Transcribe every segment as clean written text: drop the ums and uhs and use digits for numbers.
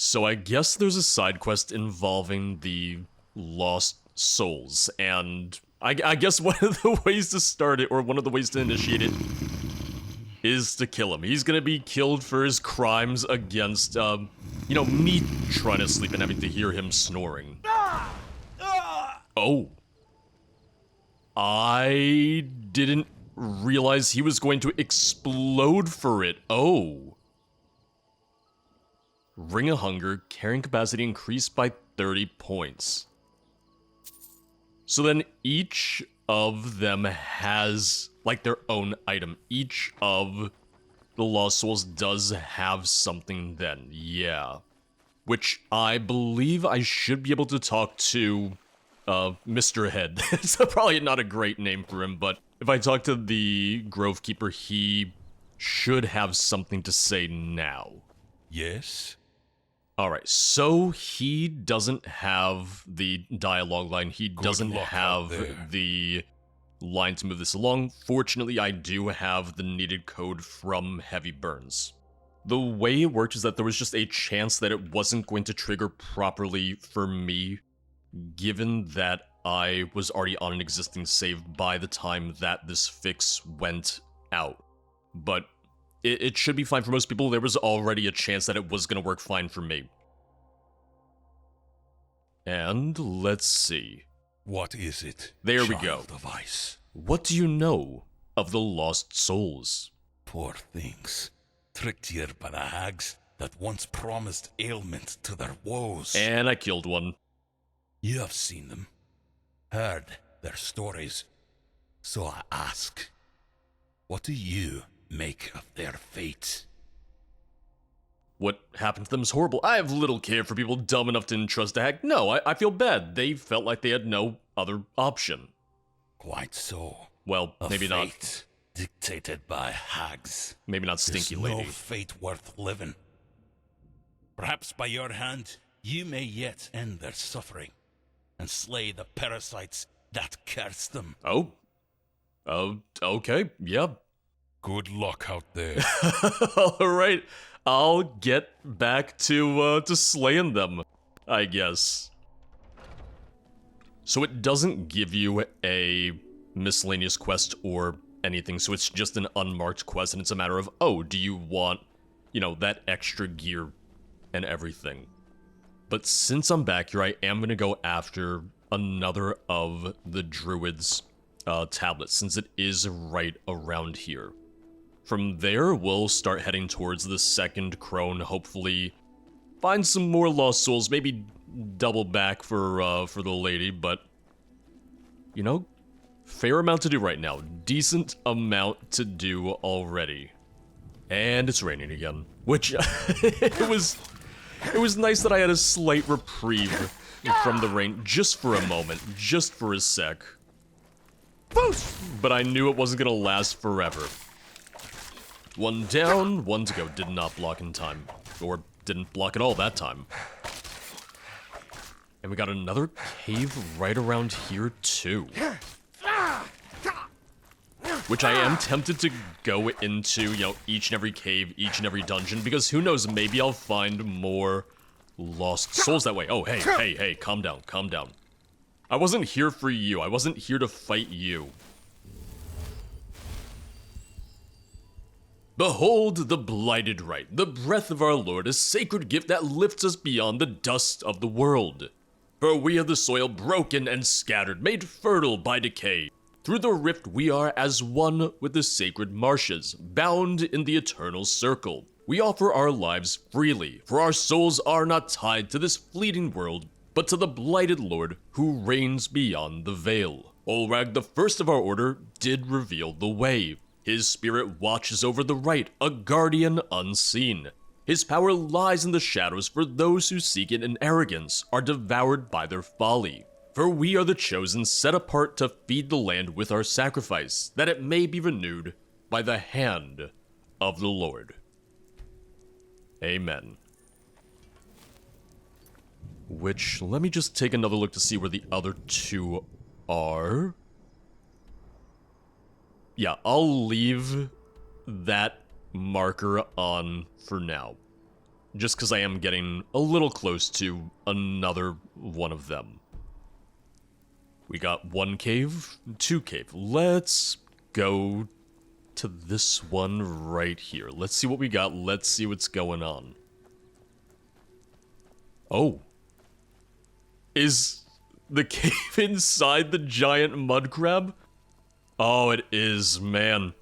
So I guess there's a side quest involving the lost souls, and I guess one of the ways to start it, or one of the ways to initiate it, is to kill him. He's gonna be killed for his crimes against, me trying to sleep and having to hear him snoring. Oh. I didn't realize he was going to explode for it. Oh. Ring of Hunger, carrying capacity increased by 30 points. So then each of them has, like, their own item. Each of the Lost Souls does have something then, yeah. Which I believe I should be able to talk to, Mr. Head. It's probably not a great name for him, but if I talk to the Grove Keeper, he should have something to say now. Yes? Alright, so he doesn't have the dialogue line, he doesn't have the line to move this along. Fortunately, I do have the needed code from Heavy Burns. The way it worked is that there was just a chance that it wasn't going to trigger properly for me, given that I was already on an existing save by the time that this fix went out. But it should be fine for most people. There was already a chance that it was going to work fine for me. And let's see. What is it? There we go. Of ice. What do you know of the Lost Souls? Poor things. Tricked here by the hags that once promised ailment to their woes. And I killed one. You have seen them. Heard their stories. So I ask, what do you make of their fate? What happened to them is horrible. I have little care for people dumb enough to entrust a hag. No, I feel bad. They felt like they had no other option. Quite so. Well, maybe not. Fate dictated by hags. Maybe not Stinky There's Lady. no fate worth living. Perhaps by your hand, you may yet end their suffering and slay the parasites that curse them. Oh, okay, yeah. Good luck out there. Alright, I'll get back to slaying them, I guess. So it doesn't give you a miscellaneous quest or anything, so it's just an unmarked quest, and it's a matter of, oh, do you want, that extra gear and everything. But since I'm back here, I am gonna go after another of the Druid's tablets, since it is right around here. From there, we'll start heading towards the second crone, hopefully find some more Lost Souls, maybe double back for the lady, but, fair amount to do right now. Decent amount to do already. And it's raining again, which, it was nice that I had a slight reprieve from the rain, just for a moment, just for a sec. But I knew it wasn't gonna last forever. One down, one to go. Did not block in time. Or didn't block at all that time. And we got another cave right around here, too. Which I am tempted to go into, each and every cave, each and every dungeon, because who knows, maybe I'll find more Lost Souls that way. Oh, hey, calm down, calm down. I wasn't here for you. I wasn't here to fight you. Behold the blighted right, the breath of our Lord, a sacred gift that lifts us beyond the dust of the world. For we are the soil broken and scattered, made fertile by decay. Through the rift we are as one with the sacred marshes, bound in the eternal circle. We offer our lives freely, for our souls are not tied to this fleeting world, but to the blighted Lord who reigns beyond the veil. Olrag, the first of our order, did reveal the way. His spirit watches over the right, a guardian unseen. His power lies in the shadows, for those who seek it in arrogance are devoured by their folly. For we are the chosen, set apart to feed the land with our sacrifice, that it may be renewed by the hand of the Lord. Amen. Which, let me just take another look to see where the other two are. Yeah, I'll leave that marker on for now. just because I am getting a little close to another one of them. We got 1 cave, 2 cave. Let's go to this one right here. Let's see what we got. Let's see what's going on. Oh. Is the cave inside the giant mud crab? Oh, it is, man.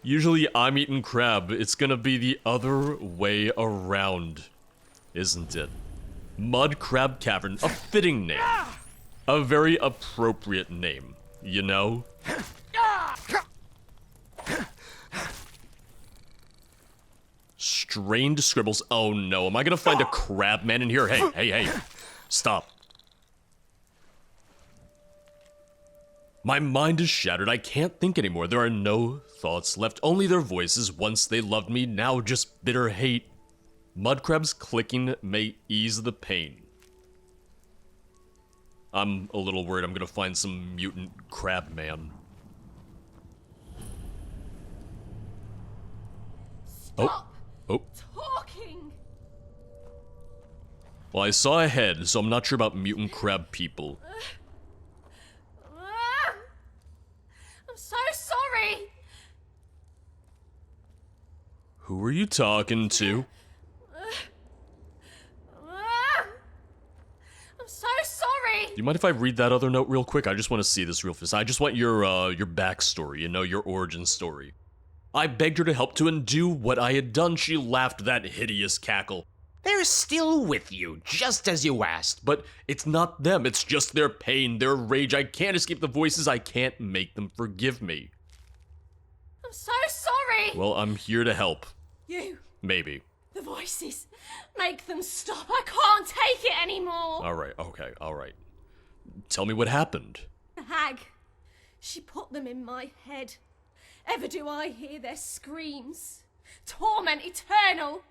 Usually I'm eating crab. It's gonna be the other way around, isn't it? Mud Crab Cavern, a fitting name. A very appropriate name, you know? Strained scribbles. Oh no, am I gonna find a crab man in here? Hey. Stop. My mind is shattered. I can't think anymore. There are no thoughts left. Only their voices. Once they loved me, now just bitter hate. Mudcrab's clicking may ease the pain. I'm a little worried I'm gonna find some mutant crab man. Stop Oh. talking! Well, I saw a head, so I'm not sure about mutant crab people. I'm so sorry! Who are you talking to? I'm so sorry! Do you mind if I read that other note real quick? I just want to see this real fast. I just want your backstory, you know, your origin story. I begged her to help to undo what I had done. She laughed that hideous cackle. They're still with you, just as you asked. But it's not them, it's just their pain, their rage. I can't escape the voices, I can't make them forgive me. I'm so sorry! Well, I'm here to help. You, Maybe. the voices, make them stop. I can't take it anymore. Alright, okay, alright. Tell me what happened. The hag, she put them in my head. Ever do I hear their screams? Torment eternal.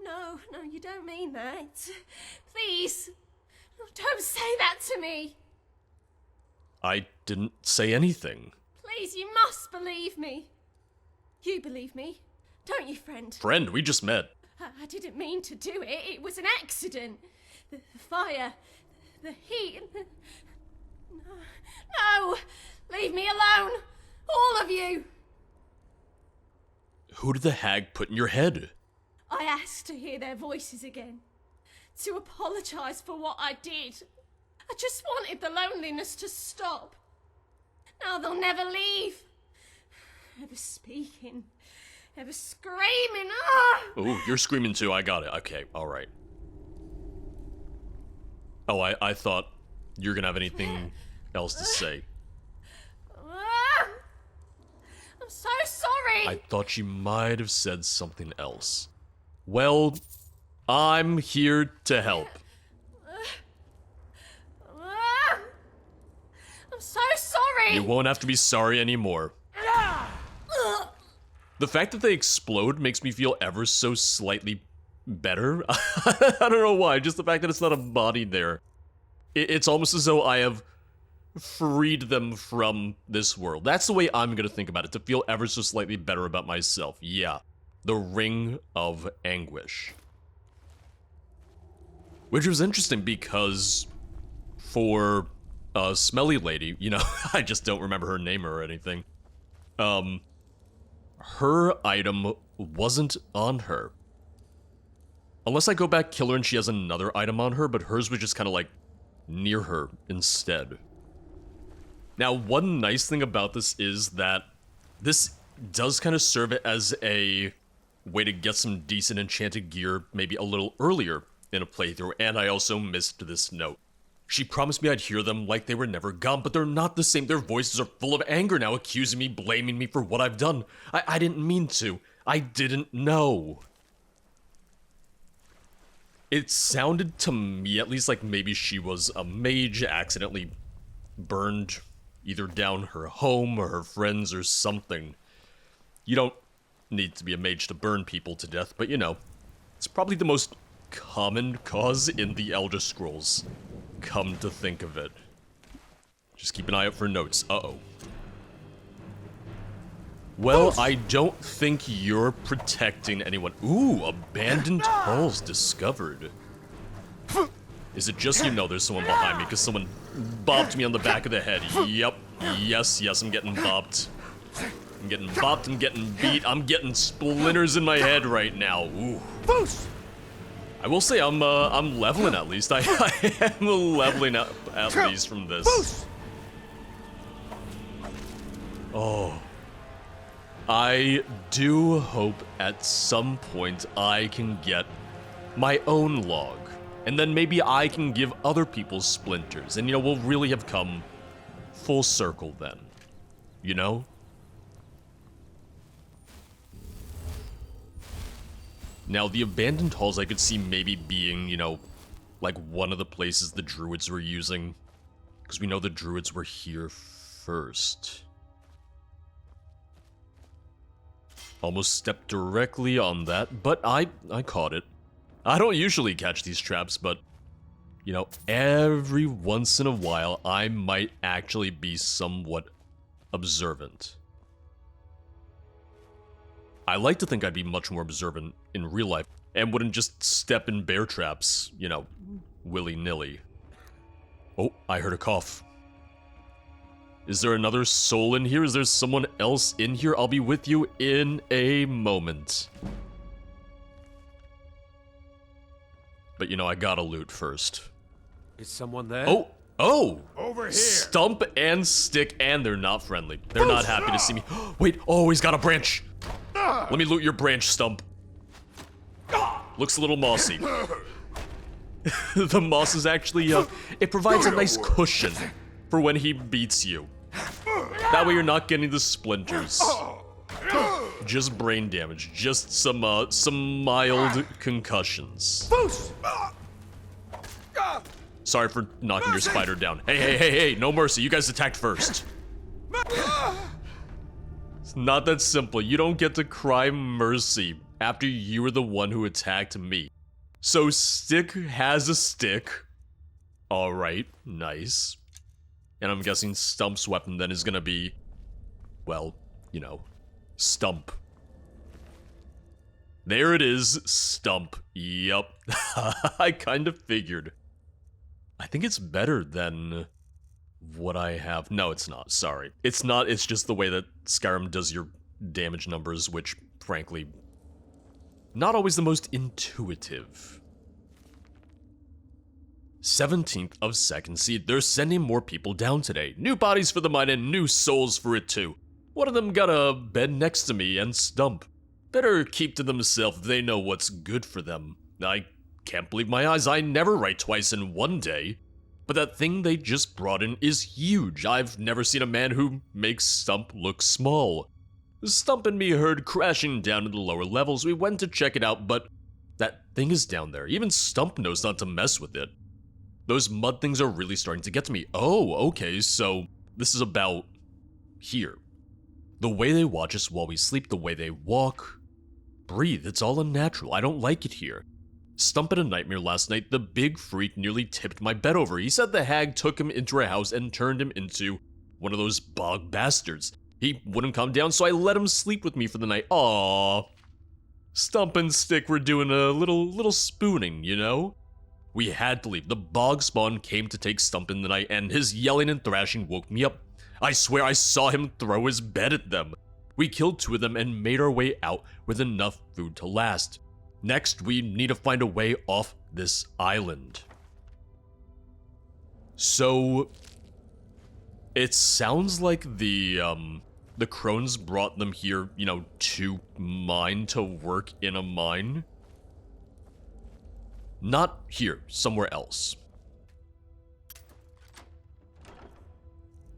No, you don't mean that. Please, don't say that to me. I didn't say anything. Please, you must believe me. You believe me, don't you, friend? Friend, we just met. I didn't mean to do it. It was an accident. The fire, the heat. No, leave me alone. All of you. Who did the hag put in your head? I asked to hear their voices again. To apologize for what I did. I just wanted the loneliness to stop. Now they'll never leave. Ever speaking. Ever screaming. Ah! Oh, you're screaming too. I got it. Okay, alright. Oh, I thought you were gonna have anything else to say. I'm so sorry. I thought she might have said something else. Well, I'm here to help. I'm so sorry. You won't have to be sorry anymore. The fact that they explode makes me feel ever so slightly better. I don't know why, just the fact that it's not a body there. It's almost as though I have freed them from this world. That's the way I'm gonna think about it, to feel ever so slightly better about myself. Yeah, the Ring of Anguish. Which was interesting because for a smelly lady, you know, I just don't remember her name or anything. Her item wasn't on her. Unless I go back, kill her, and she has another item on her, but hers was just kind of like near her instead. Now, one nice thing about this is that this does kind of serve it as a way to get some decent enchanted gear maybe a little earlier in a playthrough, and I also missed this note. She promised me I'd hear them like they were never gone, but they're not the same. Their voices are full of anger now, accusing me, blaming me for what I've done. I didn't mean to. I didn't know. It sounded to me, at least, like maybe she was a mage, accidentally burned either down her home or her friends or something. You don't need to be a mage to burn people to death, but you know, it's probably the most common cause in the Elder Scrolls. Come to think of it. Just keep an eye out for notes. Uh-oh. Well, I don't think you're protecting anyone. Ooh, abandoned halls discovered. Is it just you know there's someone behind me because someone bopped me on the back of the head? Yep. Yes, I'm getting bopped. I'm getting bopped, I'm getting beat, I'm getting splinters in my head right now. Ooh. I will say I'm leveling at least. I am leveling up at least from this. Oh. I do hope at some point I can get my own log. And then maybe I can give other people splinters. And, you know, we'll really have come full circle then. You know? Now, the abandoned halls I could see maybe being, you know, like one of the places the druids were using. Because we know the druids were here first. Almost stepped directly on that, but I caught it. I don't usually catch these traps, but, you know, every once in a while, I might actually be somewhat observant. I like to think I'd be much more observant in real life, and wouldn't just step in bear traps, you know, willy-nilly. Oh, I heard a cough. Is there another soul in here? Is there someone else in here? I'll be with you in a moment. But you know, I gotta loot first. Is someone there? Oh! Over here! Stump and stick, and they're not friendly. They're not happy to see me. Wait, oh, he's got a branch! Let me loot your branch, Stump. Looks a little mossy. The moss is actually, it provides a nice cushion for when he beats you. That way you're not getting the splinters. Just brain damage. Just some mild concussions. Sorry for knocking your spider down. Hey, no mercy. You guys attacked first. It's not that simple. You don't get to cry mercy after you were the one who attacked me. So Stick has a stick. Alright, nice. And I'm guessing Stump's weapon then is gonna be, well, you know, Stump. There it is, Stump. Yup. I kind of figured. I think it's better than what I have. No, it's not. Sorry. It's not. It's just the way that Skyrim does your damage numbers, which, frankly, not always the most intuitive. 17th of Second Seed. They're sending more people down today. New bodies for the mine and new souls for it too. One of them got a bed next to me and Stump. Better keep to themselves if they know what's good for them. I can't believe my eyes. I never write twice in one day. But that thing they just brought in is huge. I've never seen a man who makes Stump look small. Stump and me heard crashing down in the lower levels. We went to check it out, but that thing is down there. Even Stump knows not to mess with it. Those mud things are really starting to get to me. Oh, okay, so this is about here. The way they watch us while we sleep, the way they walk, breathe, it's all unnatural. I don't like it here. Stump had a nightmare last night. The big freak nearly tipped my bed over. He said the hag took him into her house and turned him into one of those bog bastards. He wouldn't come down, so I let him sleep with me for the night. Aww. Stump and Stick were doing a little spooning, you know? We had to leave. The bog spawn came to take Stump in the night, and his yelling and thrashing woke me up. I swear I saw him throw his bed at them. We killed 2 of them and made our way out with enough food to last. Next, we need to find a way off this island. So, it sounds like the Crones brought them here, you know, to mine, to work in a mine. Not here, somewhere else.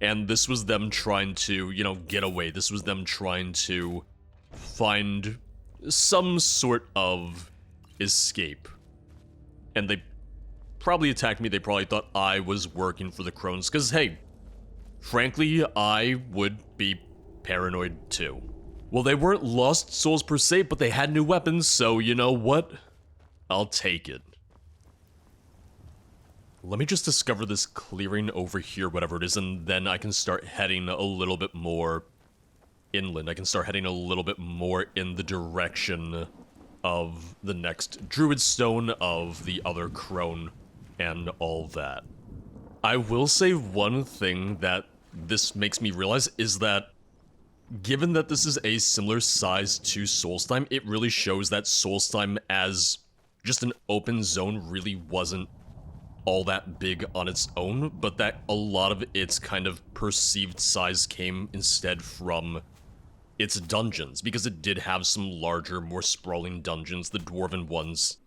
And this was them trying to, you know, get away. This was them trying to find some sort of escape. And they probably attacked me. They probably thought I was working for the Crones. Because, hey, frankly, I would be paranoid too. Well, they weren't lost souls per se, but they had new weapons, so you know what? I'll take it. Let me just discover this clearing over here, whatever it is, and then I can start heading a little bit more inland, I can start heading a little bit more in the direction of the next Druid Stone, of the other Crone, and all that. I will say one thing that this makes me realize is that given that this is a similar size to Solstheim, it really shows that Solstheim as just an open zone really wasn't all that big on its own, but that a lot of its kind of perceived size came instead from its dungeons, because it did have some larger, more sprawling dungeons, the dwarven ones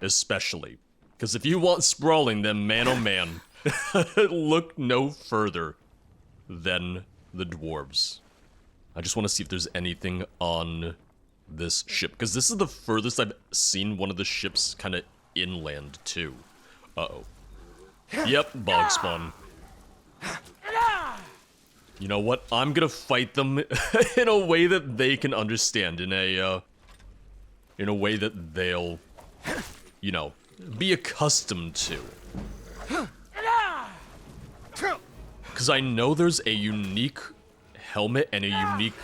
especially. Because if you want sprawling, then man oh man, look no further than the dwarves. I just want to see if there's anything on this ship, because this is the furthest I've seen one of the ships kind of inland too. Uh-oh. Yep, bog spawn. You know what? I'm gonna fight them in a way that they can understand, in a way that they'll, you know, be accustomed to. Because I know there's a unique helmet and a unique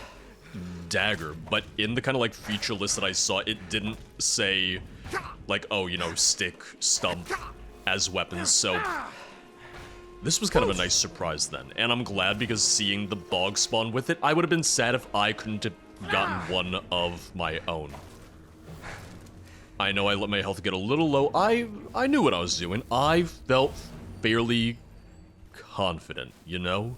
dagger, but in the kind of like feature list that I saw, it didn't say, like, oh, you know, stick, stump as weapons, so this was kind of a nice surprise then, and I'm glad, because seeing the bog spawn with it, I would have been sad if I couldn't have gotten one of my own. I know I let my health get a little low. I knew what I was doing. I felt fairly confident, you know?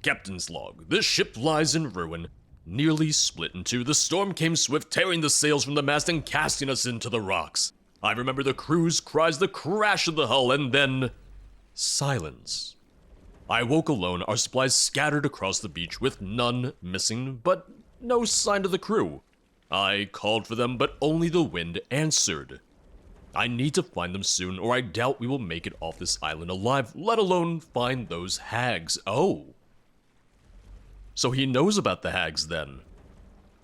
Captain's log. This ship lies in ruin, nearly split in two. The storm came swift, tearing the sails from the mast and casting us into the rocks. I remember the crew's cries, the crash of the hull, and then silence. I woke alone, our supplies scattered across the beach with none missing, but no sign of the crew. I called for them, but only the wind answered. I need to find them soon, or I doubt we will make it off this island alive, let alone find those hags. Oh. So he knows about the hags then.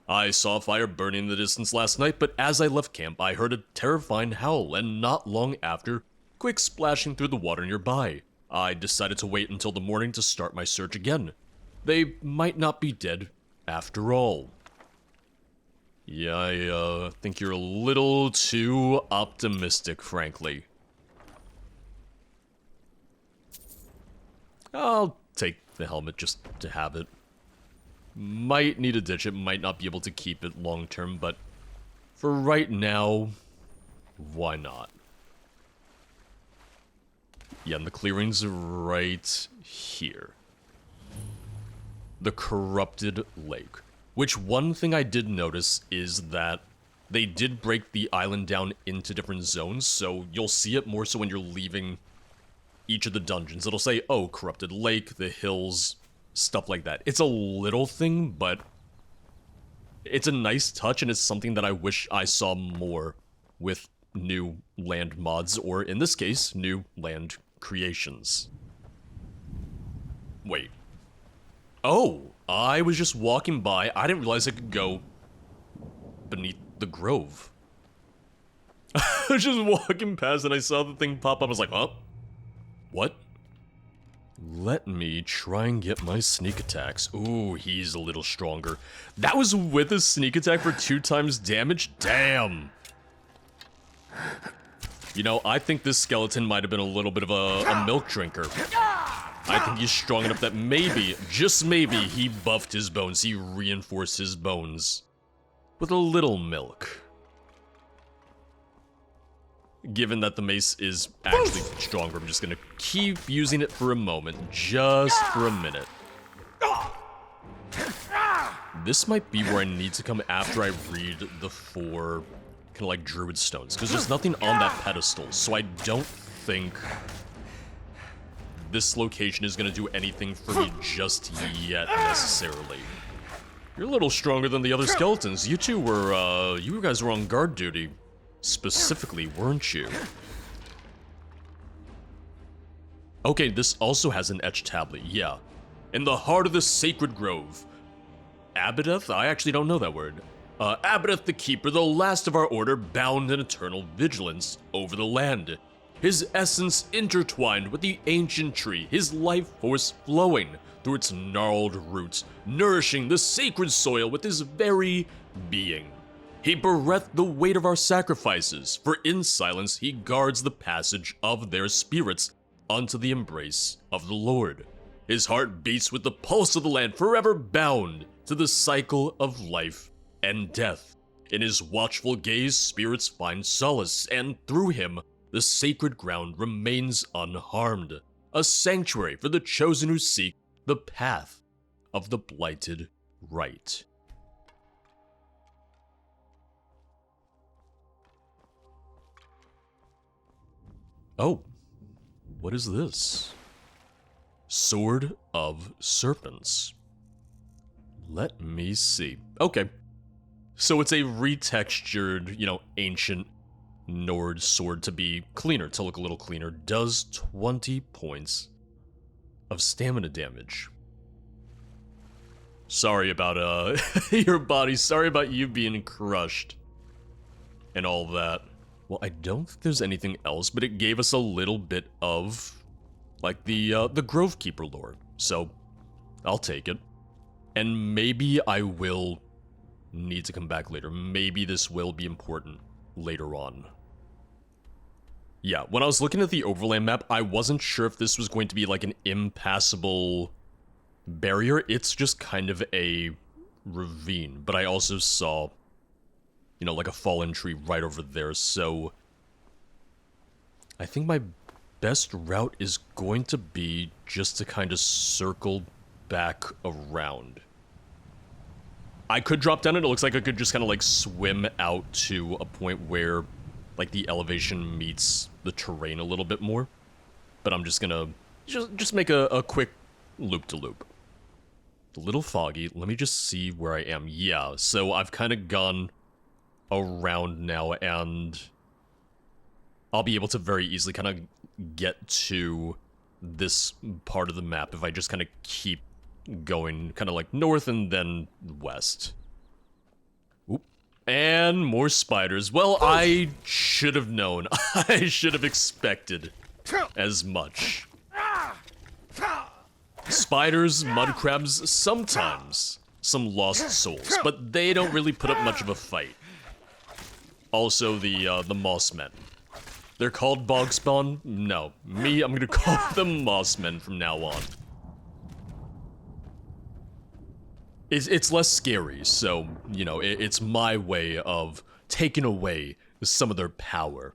I saw a fire burning in the distance last night, but as I left camp, I heard a terrifying howl, and not long after, quick splashing through the water nearby. I decided to wait until the morning to start my search again. They might not be dead after all. Yeah, I think you're a little too optimistic, frankly. I'll take the helmet just to have it. Might need to ditch it, might not be able to keep it long term, but for right now, why not? Yeah, and the clearing's right here. The Corrupted Lake. Which, one thing I did notice is that they did break the island down into different zones, so you'll see it more so when you're leaving each of the dungeons. It'll say, oh, Corrupted Lake, the hills, stuff like that. It's a little thing, but it's a nice touch, and it's something that I wish I saw more with new land mods, or in this case, new land creations. Wait. Oh, I was just walking by. I didn't realize I could go beneath the grove. I was just walking past and I saw the thing pop up. I was like, oh, what? Let me try and get my sneak attacks. Ooh, he's a little stronger. That was with a sneak attack for 2 times damage? Damn. You know, I think this skeleton might have been a little bit of a milk drinker. I think he's strong enough that maybe, just maybe, he buffed his bones. He reinforced his bones with a little milk. Given that the mace is actually stronger, I'm just gonna keep using it for a moment. Just for a minute. This might be where I need to come after I read the 4 kind of like druid stones, because there's nothing on that pedestal, so I don't think this location is gonna do anything for me just yet, necessarily. You're a little stronger than the other skeletons. You two were, you guys were on guard duty. Specifically, weren't you? Okay, this also has an etched tablet, yeah. In the heart of the sacred grove. Abadeth? I actually don't know that word. Abadeth the Keeper, the last of our order, bound in eternal vigilance over the land. his essence intertwined with the ancient tree, his life force flowing through its gnarled roots, nourishing the sacred soil with his very being. He breathed the weight of our sacrifices, for in silence he guards the passage of their spirits unto the embrace of the Lord. His heart beats with the pulse of the land, forever bound to the cycle of life and death. In his watchful gaze, spirits find solace, and through him, the sacred ground remains unharmed, a sanctuary for the chosen who seek the path of the blighted right. Oh, what is this? Sword of Serpents. Let me see. Okay. So it's a retextured, ancient Nord sword to be cleaner, to look a little cleaner. Does 20 points of stamina damage. Sorry about, your body. Sorry about you being crushed. And all that. Well, I don't think there's anything else, but it gave us a little bit of, like, the Grove Keeper lore. So, I'll take it. And maybe I will need to come back later. Maybe this will be important later on. Yeah, when I was looking at the overland map, I wasn't sure if this was going to be like an impassable barrier. It's just kind of a ravine, but I also saw, like a fallen tree right over there, so I think my best route is going to be just to kind of circle back around. I could drop down and it looks like I could just kind of like swim out to a point where like the elevation meets the terrain a little bit more. But I'm just gonna just make a quick loop-to-loop. A little foggy. Let me just see where I am. Yeah, so I've kind of gone around now and I'll be able to very easily kind of get to this part of the map if I just kind of keep going kind of like north and then west. Oop. And more spiders. Well, I should have known. I should have expected as much. Spiders, mud crabs, sometimes some lost souls, but they don't really put up much of a fight. Also the moss men. They're called bog spawn? No. I'm gonna call them moss men from now on. It's less scary, so, it's my way of taking away some of their power.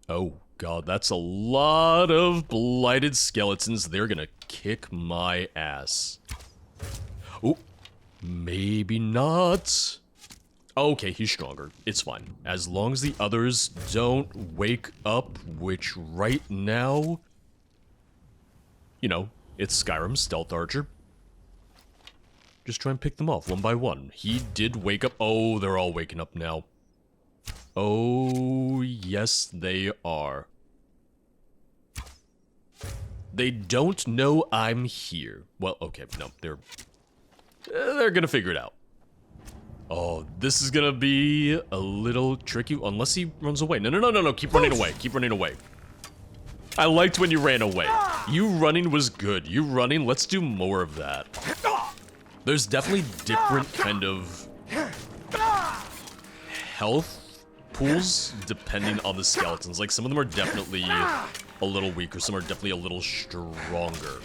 Oh god, that's a lot of blighted skeletons. They're gonna kick my ass. Oh, maybe not. Okay, he's stronger. It's fine. As long as the others don't wake up, which right now, it's Skyrim Stealth Archer. Just try and pick them off one by one. He did wake up. Oh, they're all waking up now. Oh, yes, they are. They don't know I'm here. Well, okay, no, they're gonna figure it out. Oh, this is gonna be a little tricky, unless he runs away. No, keep running away, keep running away. I liked when you ran away. You running was good. You running, let's do more of that. There's definitely different kind of health pools depending on the skeletons. Like, some of them are definitely a little weaker, some are definitely a little stronger.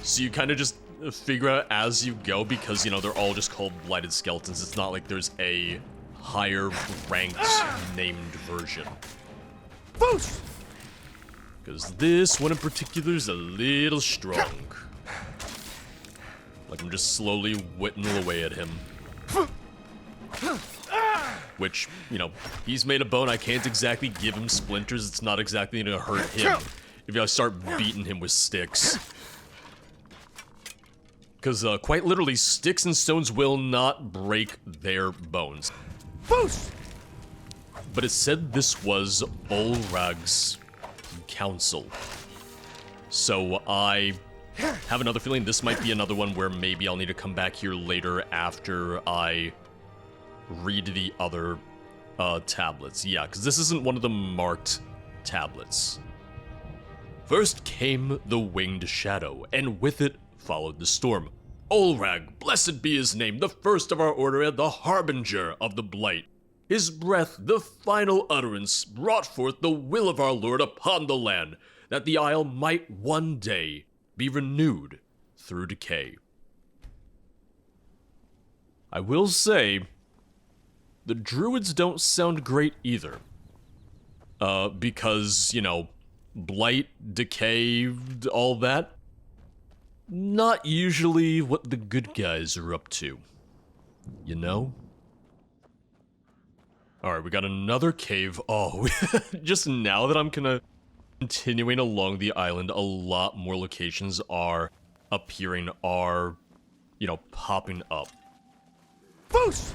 So you kind of just figure out as you go, because, they're all just called blighted skeletons. It's not like there's a higher ranked named version. Boost! Because this one in particular is a little strong. Like, I'm just slowly whittling away at him. Which, he's made of bone. I can't exactly give him splinters. It's not exactly gonna hurt him if I start beating him with sticks. Because, quite literally, sticks and stones will not break their bones. Boost! But it said this was Olrag's council. So I have another feeling this might be another one where maybe I'll need to come back here later after I read the other tablets. Yeah, because this isn't one of the marked tablets. First came the winged shadow, and with it followed the storm. Olrag, blessed be his name, the first of our order and the harbinger of the blight. His breath, the final utterance, brought forth the will of our Lord upon the land, that the isle might one day be renewed through decay. I will say, the druids don't sound great either. Because, you know, blight, decay, all that, not usually what the good guys are up to. You know? Alright, we got another cave. Oh, just now that I'm continuing along the island, a lot more locations are appearing, you know, popping up. Boos!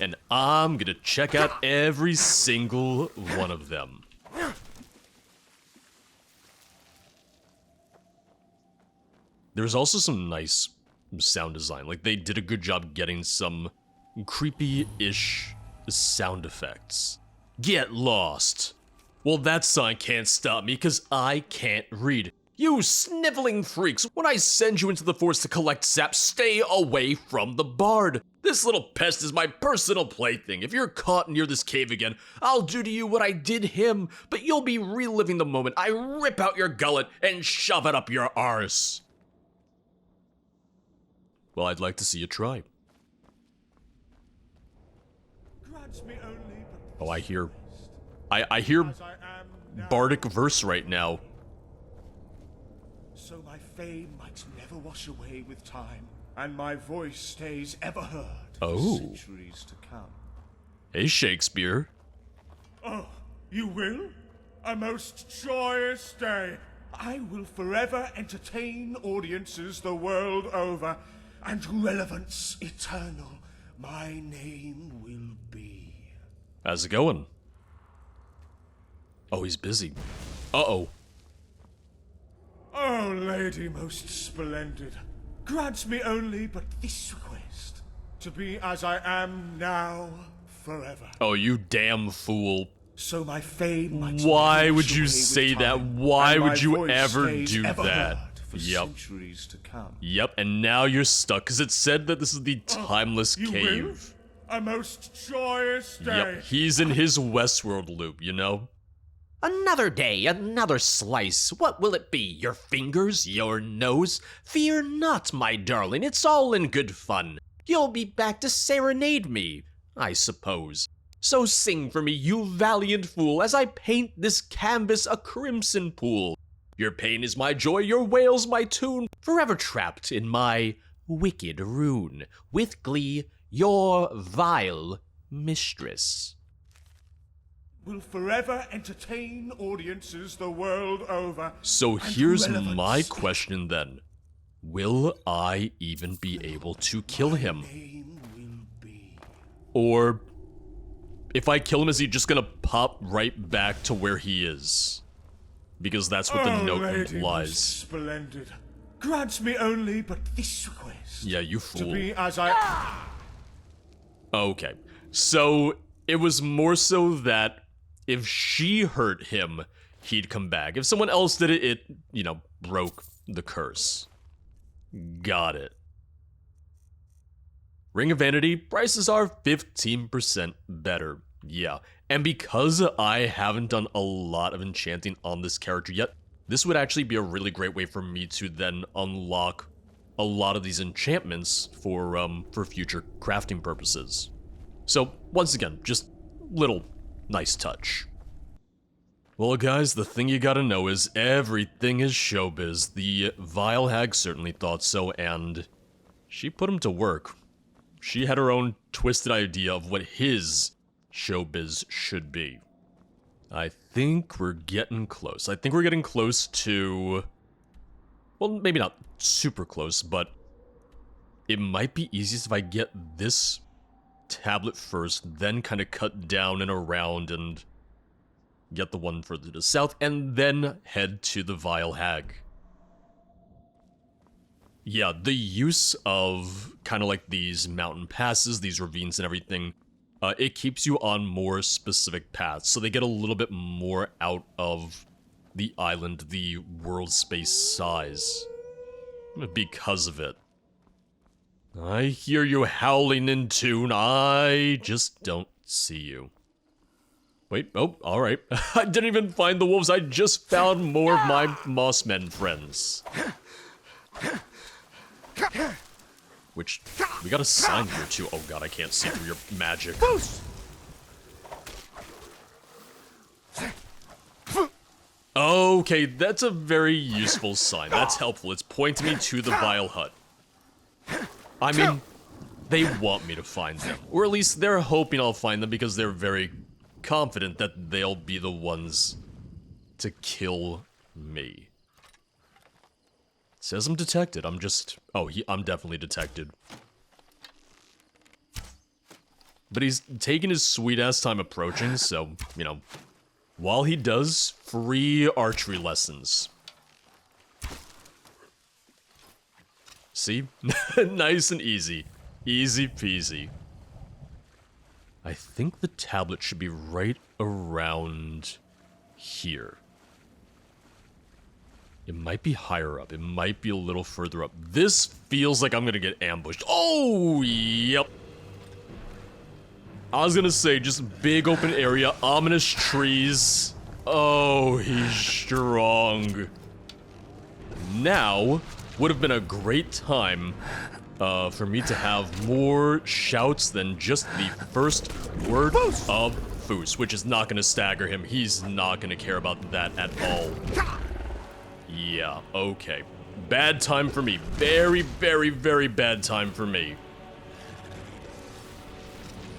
And I'm gonna check out every single one of them. There's also some nice sound design. Like, they did a good job getting some creepy-ish sound effects. Get lost. Well, that sign can't stop me, because I can't read. You sniveling freaks, when I send you into the forest to collect sap, stay away from the bard. This little pest is my personal plaything. If you're caught near this cave again, I'll do to you what I did him, but you'll be reliving the moment I rip out your gullet and shove it up your arse. Well, I'd like to see you try. Oh, I hear bardic verse right now. So my fame might never wash away with time, and my voice stays ever heard for centuries to come. Hey, Shakespeare. Oh, you will? A most joyous day. I will forever entertain audiences the world over, and relevance eternal my name will be. How's it going? Oh, he's busy. Uh-oh. Oh, lady most splendid, grant me only but this request, to be as I am now forever. Oh, you damn fool. So my fame might Why never would wash you away say with that? time, Why and would my you voice ever stays do ever that? heard for Yep. centuries to come. Yep, and now you're stuck, because it said that this is the timeless You cave. will? A most joyous day. Yep, he's in his Westworld loop, you know? Another day, another slice. What will it be? Your fingers? Your nose? Fear not, my darling, it's all in good fun. You'll be back to serenade me, I suppose. So sing for me, you valiant fool, as I paint this canvas a crimson pool. Your pain is my joy, your wail's my tune, forever trapped in my wicked rune. With glee, your vile mistress. Will forever entertain audiences the world over. So and here's relevance my question then. Will I even be able to kill him? name will be. Or, if I kill him, is he just gonna pop right back to where he is? Because that's what the Oh, note lady most implies. splendid, grant me only but this request. Yeah, you To fool. be as I. Okay, so it was more so that if she hurt him, he'd come back. If someone else did it, it, you know, broke the curse. Got it. Ring of Vanity, prices are 15% better. Yeah, and because I haven't done a lot of enchanting on this character yet, this would actually be a really great way for me to then unlock a lot of these enchantments for future crafting purposes. So, once again, just little nice touch. Well, guys, the thing you gotta know is everything is showbiz. The vile hag certainly thought so, and she put him to work. She had her own twisted idea of what his showbiz should be. I think we're getting close. I think we're getting close to... Well, maybe not super close, but it might be easiest if I get this tablet first, then kind of cut down and around and get the one further to the south, and then head to the Vile Hag. Yeah, the use of kind of like these mountain passes, these ravines and everything, it keeps you on more specific paths, so they get a little bit more out of the island, the world space size, because of it. I hear you howling in tune, I just don't see you. Wait, oh, alright. I didn't even find the wolves, I just found more of my mossmen friends. Which, we got a sign here too. Oh god, I can't see through your magic. Okay, that's a very useful sign. That's helpful. It's pointing me to the Vile Hut. I mean, they want me to find them. Or at least they're hoping I'll find them because they're very confident that they'll be the ones to kill me. It says I'm detected. I'm just... Oh, I'm definitely detected. But he's taking his sweet-ass time approaching, so, you know... While he does, free archery lessons. See? Nice and easy. Easy peasy. I think the tablet should be right around here. It might be higher up. It might be a little further up. This feels like I'm gonna get ambushed. Oh, yep. I was gonna say, just big open area, ominous trees. Oh, he's strong. Now would have been a great time for me to have more shouts than just the first word of Foos, which is not gonna stagger him. He's not gonna care about that at all. Yeah, okay. Bad time for me. Very, very, very bad time for me.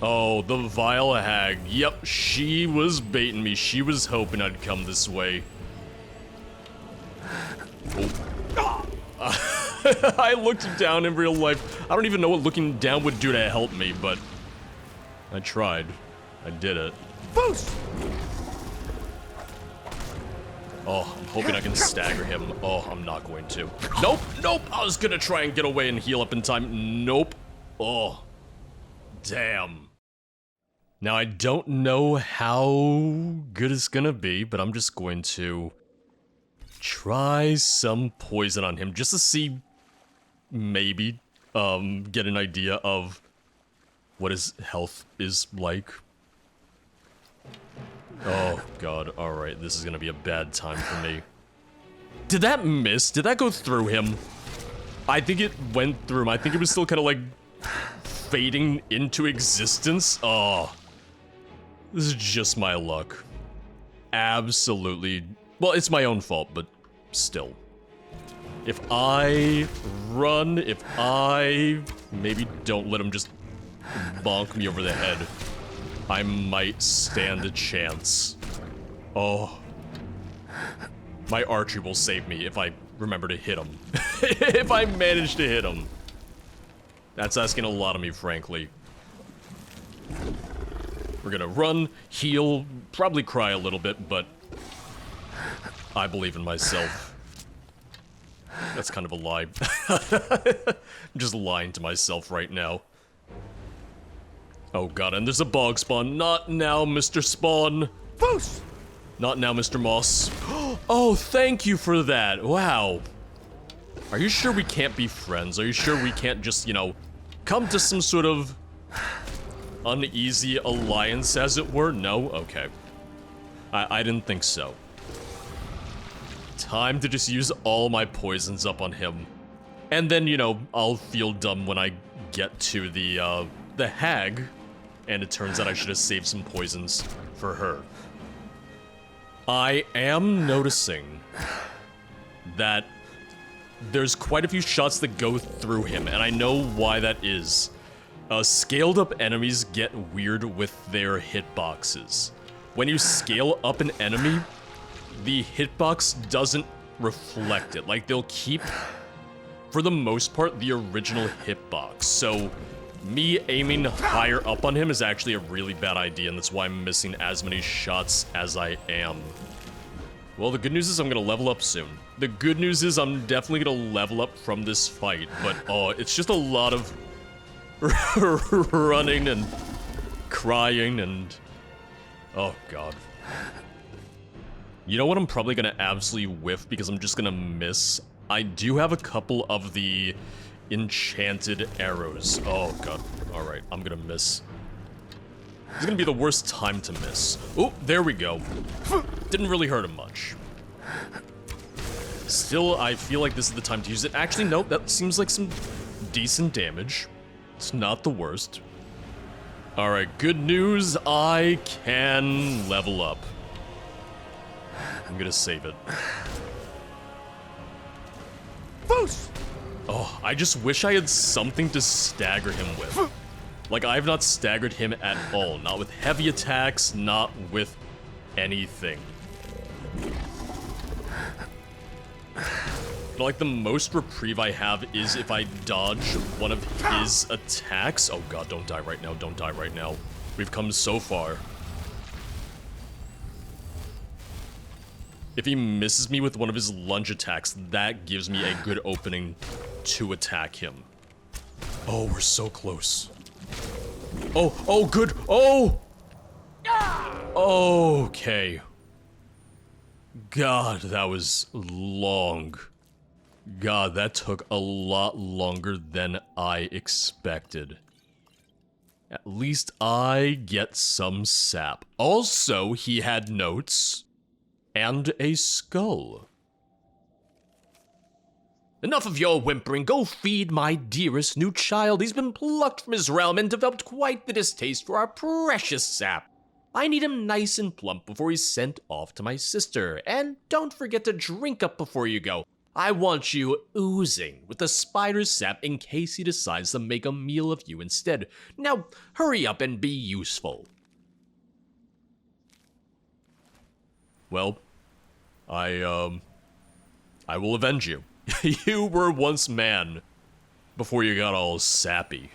Oh, the vile hag. Yep, she was baiting me. She was hoping I'd come this way. Oh. I looked down in real life. I don't even know what looking down would do to help me, but I tried. I did it. Boost! Oh, I'm hoping I can stagger him. Oh, I'm not going to. Nope, nope. I was gonna try and get away and heal up in time. Nope. Oh, damn. Now, I don't know how good it's gonna be, but I'm just going to try some poison on him just to see, maybe, get an idea of what his health is like. Oh, God. Alright, this is gonna be a bad time for me. Did that miss? Did that go through him? I think it went through him. I think it was still kind of like fading into existence. Oh. This is just my luck. Absolutely. Well, it's my own fault, but still. If I run, if I maybe don't let him just bonk me over the head, I might stand a chance. Oh. My archery will save me if I remember to hit him. If I manage to hit him. That's asking a lot of me, frankly. We're gonna run, heal, probably cry a little bit, but I believe in myself. That's kind of a lie. I'm just lying to myself right now. Oh god, and there's a bog spawn. Not now, Mr. Spawn. Foos! Not now, Mr. Moss. Oh, thank you for that. Wow. Are you sure we can't be friends? Are you sure we can't just, you know, come to some sort of uneasy alliance, as it were? No? Okay. I didn't think so. Time to just use all my poisons up on him. And then, you know, I'll feel dumb when I get to the hag, and it turns out I should have saved some poisons for her. I am noticing that there's quite a few shots that go through him, and I know why that is. Scaled up enemies get weird with their hitboxes. When you scale up an enemy, the hitbox doesn't reflect it. Like, they'll keep, for the most part, the original hitbox. So, me aiming higher up on him is actually a really bad idea, and that's why I'm missing as many shots as I am. Well, the good news is I'm gonna level up soon. The good news is I'm definitely gonna level up from this fight, but oh, it's just a lot of running and crying and... Oh, God. You know what I'm probably gonna absolutely whiff because I'm just gonna miss? I do have a couple of the enchanted arrows. Oh, God. Alright, I'm gonna miss. It's gonna be the worst time to miss. Oh, there we go. Didn't really hurt him much. Still, I feel like this is the time to use it. Actually, nope, that seems like some decent damage. It's not the worst. Alright, good news, I can level up. I'm gonna save it. Foos! Oh, I just wish I had something to stagger him with. Like, I have not staggered him at all. Not with heavy attacks, not with anything. Like, the most reprieve I have is if I dodge one of his attacks. Oh god, don't die right now, don't die right now. We've come so far. If he misses me with one of his lunge attacks, that gives me a good opening to attack him. Oh, we're so close. Oh, good. Oh! Okay. God, that was long. God, that took a lot longer than I expected. At least I get some sap. Also, he had notes and a skull. Enough of your whimpering. Go feed my dearest new child. He's been plucked from his realm and developed quite the distaste for our precious sap. I need him nice and plump before he's sent off to my sister. And don't forget to drink up before you go. I want you oozing with the spider's sap in case he decides to make a meal of you instead. Now, hurry up and be useful. Well, I will avenge you. You were once man before you got all sappy.